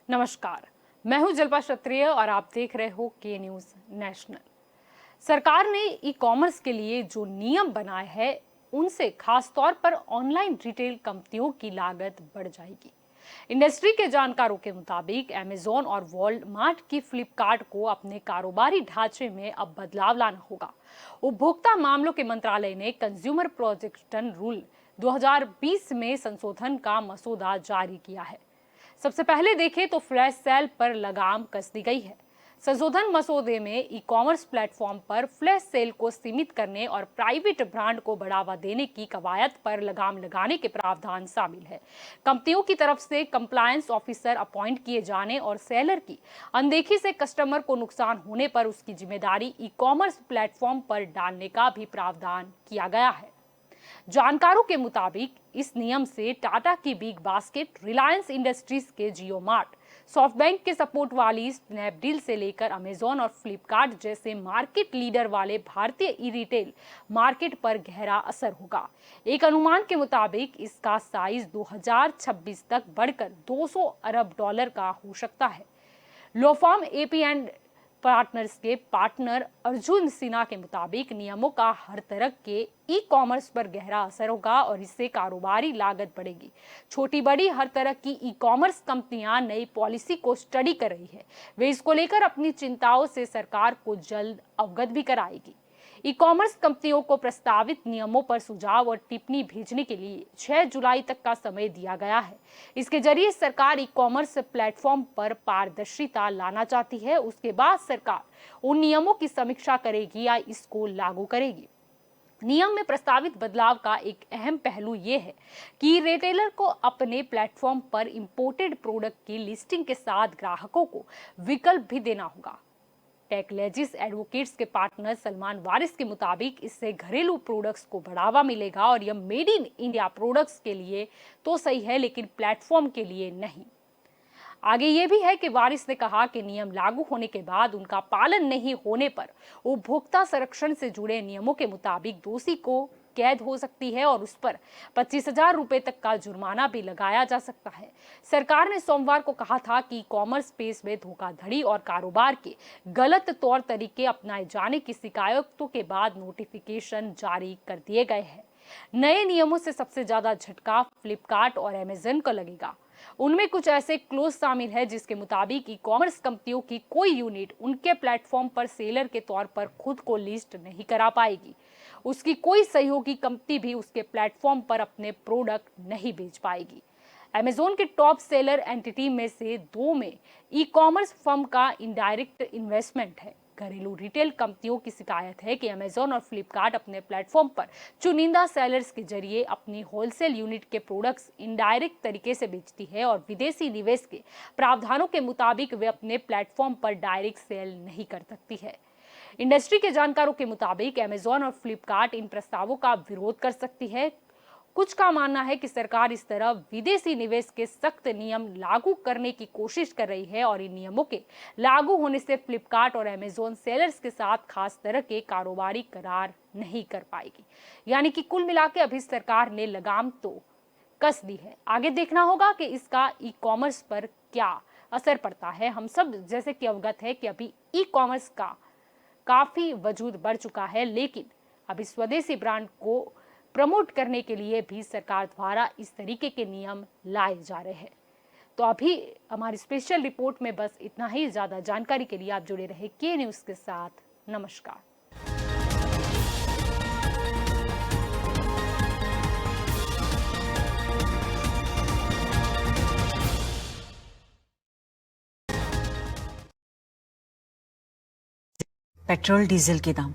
नमस्कार, मैं हूं जल्पा क्षत्रिय और आप देख रहे हो के न्यूज नेशनल। सरकार ने ई कॉमर्स के लिए जो नियम बनाए हैं उनसे खास तौर पर ऑनलाइन रिटेल कंपनियों की लागत बढ़ जाएगी। इंडस्ट्री के जानकारों के मुताबिक अमेजॉन और वॉलमार्ट की फ्लिपकार्ट को अपने कारोबारी ढांचे में अब बदलाव लाना होगा। उपभोक्ता मामलों के मंत्रालय ने कंज्यूमर प्रोटेक्शन रूल 2020 में संशोधन का मसौदा जारी किया है। सबसे पहले देखें तो फ्लैश सेल पर लगाम कस दी गई है। संशोधन मसौदे में ई कॉमर्स प्लेटफॉर्म पर फ्लैश सेल को सीमित करने और प्राइवेट ब्रांड को बढ़ावा देने की कवायद पर लगाम लगाने के प्रावधान शामिल है। कंपनियों की तरफ से कंप्लायंस ऑफिसर अपॉइंट किए जाने और सेलर की अनदेखी से कस्टमर को नुकसान होने पर उसकी जिम्मेदारी ई कॉमर्स प्लेटफॉर्म पर डालने का भी प्रावधान किया गया है। जानकारों के मुताबिक इस नियम से टाटा की बिग बास्केट, रिलायंस इंडस्ट्रीज के जियो मार्ट, सॉफ्टबैंक के सपोर्ट वाली स्नैपडील से लेकर अमेजॉन और फ्लिपकार्ट जैसे मार्केट लीडर वाले भारतीय ई रिटेल मार्केट पर गहरा असर होगा। एक अनुमान के मुताबिक इसका साइज 2026 तक बढ़कर 200 अरब डॉलर का हो सकता है। Law firm AP and partners के पार्टनर अर्जुन सिन्हा के मुताबिक नियमों का हर तरह के ई कॉमर्स पर गहरा असर होगा और इससे कारोबारी लागत बढ़ेगी। छोटी बड़ी हर तरह की ई कॉमर्स कंपनियां नई पॉलिसी को स्टडी कर रही है। वे इसको लेकर अपनी चिंताओं से सरकार को जल्द अवगत भी कराएगी। ई कॉमर्स कंपनियों को प्रस्तावित नियमों पर सुझाव और टिप्पणी भेजने के लिए 6 जुलाई तक का समय दिया गया है। इसके जरिए सरकार ई कॉमर्स प्लेटफॉर्म पर पारदर्शिता लाना चाहती है। उसके बाद सरकार उन नियमों की समीक्षा करेगी या इसको लागू करेगी। नियम में प्रस्तावित बदलाव का एक अहम पहलू ये है कि रिटेलर को अपने प्लेटफॉर्म पर इंपोर्टेड प्रोडक्ट की लिस्टिंग के साथ ग्राहकों को विकल्प भी देना होगा। टेक्नोलॉजीज एडवोकेट्स के पार्टनर सलमान वारिस के मुताबिक इससे घरेलू प्रोडक्ट्स को बढ़ावा मिलेगा और यह मेड इन इंडिया प्रोडक्ट्स के लिए तो सही है, लेकिन प्लेटफॉर्म के लिए नहीं। आगे ये भी है कि वारिस ने कहा कि नियम लागू होने के बाद उनका पालन नहीं होने पर उपभोक्ता संरक्षण से जुड़े नियमों के मुताबिक दोषी को कैद हो सकती है और उस पर 25,000 रुपए तक का जुर्माना भी लगाया जा सकता है। सरकार ने सोमवार को कहा था कि कॉमर्स स्पेस में धोखाधड़ी और कारोबार के गलत तौर तरीके अपनाए जाने की शिकायतों के बाद नोटिफिकेशन जारी कर दिए गए हैं। नए नियमों से सबसे ज्यादा झटका फ्लिपकार्ट और अमेजन को लगेगा। उनमें कुछ ऐसे क्लोज शामिल है जिसके मुताबिक ई कॉमर्स कंपनियों की कोई यूनिट उनके प्लेटफॉर्म पर सेलर के तौर पर खुद को लिस्ट नहीं करा पाएगी। उसकी कोई सहयोगी कंपनी भी उसके प्लेटफॉर्म पर अपने प्रोडक्ट नहीं बेच पाएगी। अमेजॉन के टॉप सेलर एंटिटी में से 2 में ई कॉमर्स फर्म का इनडायरेक्ट इन्वेस्टमेंट है। घरेलू रिटेल कंपनियों की शिकायत है कि अमेजॉन और फ्लिपकार्ट अपने प्लेटफॉर्म पर चुनिंदा सेलर्स के जरिए अपनी होलसेल यूनिट के प्रोडक्ट्स इनडायरेक्ट तरीके से बेचती है और विदेशी निवेश के प्रावधानों के मुताबिक वे अपने प्लेटफॉर्म पर डायरेक्ट सेल नहीं कर सकती है। इंडस्ट्री के जानकारों के मुताबिक अमेजॉन और फ्लिपकार्ट इन प्रस्तावों का विरोध कर सकती है। कुछ का मानना है कि सरकार इस तरह विदेशी निवेश के सख्त नियम लागू करने की कोशिश कर रही है और इन नियमों के लागू होने से फ्लिपकार्ट और अमेजॉन सेलर्स के साथ खास तरह के कारोबारी करार नहीं कर पाएगी। यानी कि कुल मिला के अभी सरकार ने लगाम तो कस दी है। आगे देखना होगा कि इसका ई कॉमर्स पर क्या असर पड़ता है। हम सब जैसे कि अवगत है कि अभी ई कॉमर्स का काफी वजूद बढ़ चुका है, लेकिन अभी स्वदेशी ब्रांड को प्रमोट करने के लिए भी सरकार द्वारा इस तरीके के नियम लाए जा रहे हैं। तो अभी हमारी स्पेशल रिपोर्ट में बस इतना ही। ज्यादा जानकारी के लिए आप जुड़े रहे के न्यूज के साथ। नमस्कार। पेट्रोल डीजल के दाम